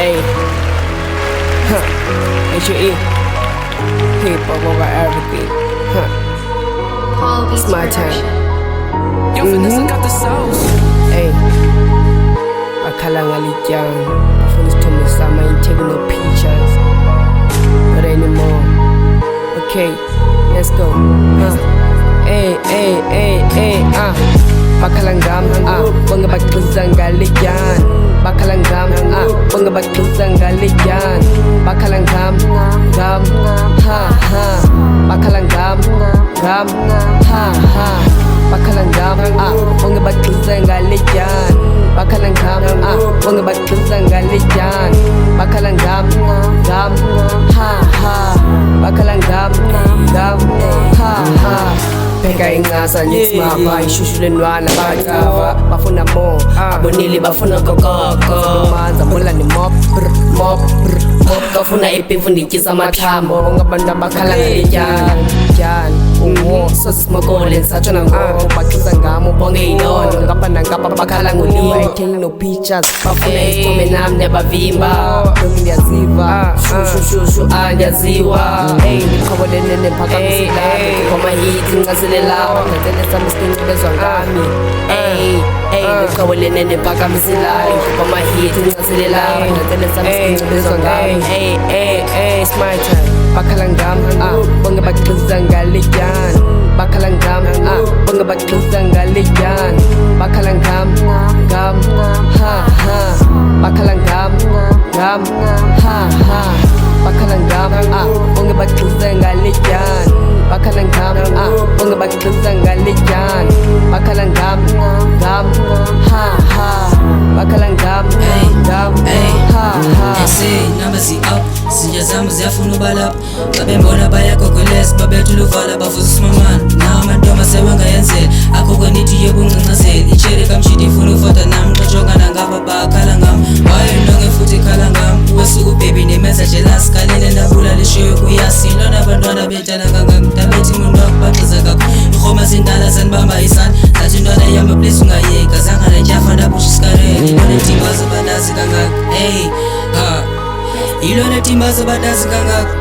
Hey, H-U-E, hip hop over everything. It's my turn. Yo, Vanessa got the sauce. Hey, bakhala ngalityang. Bafuna isithombe sami, I ain't taking no pictures. Not anymore. Okay, let's go. Hey, bakhala ngami, bonke bagqiza ngalityang. Bakhala ngami, bonke bagqiza ngalityang. Bakhala ngami, bakhala ngami, bakhala ngami, bonke bagqiza ngalityang. Bakhala ngami, bonke bagqiza ngalityang. Bakhala ngami, bakhala ngami, Pheka ingasa ngisimama ishushu lenwana bagava bafuna mo abonile bafuna kokoko manza mola ni mop bafuna ipivu ndikisa amathambo bonke abantu abakhala ngalityani ungo sosimakole nsatshona ngo bagqiza ngami bonke ilondo ngapha nangapha bakhala ngolima I taking no pictures bafuna isithombe nami ndiyabavimba lonke ndiyaziva shushu andiyaziwa ndiqhobolene nephakamiselayo ngomahiti ncazelelayo ngazelesa misincibezwa ngami ndiqhobolene nephakamiselayo ngomahiti ncazelelayo ngazelesa misincibezwa ngami it's my turn bakhala ngami bonke bagqiza ngalityani bakhala ngami bonke bagqiza ngalityani bakhala ngami bakhala ngami bakhala ngami bonke bagqiza ngalityani bakhala ngami bonke bagqiza ngalityani bakhala ngami bakhala ngami namba zi-up zinja zami ziyafuna ubalapha babembona bayagogeleza babethula uvala bavuza usimamana nawo amantombi asebangayenzela akho kwenithi yobuncancazeli itsheri kamshidi ifuna ufota nami qojongana ngapha bakhala ngami wayenonge futhi ikhala ngami uwesuku ubhebi nemenza jelasi kalele ndabula lishoyo kuyasi lona abantwana betana kangami ndabethi muntu wakubagqiza kakho irhoma zindala zanibamba isandla zathi intwana yami please ungayeka zangala ntyhafa ndabusha isikareli ilona timba zobadazi kangaka ilona timba zobadazi kangaka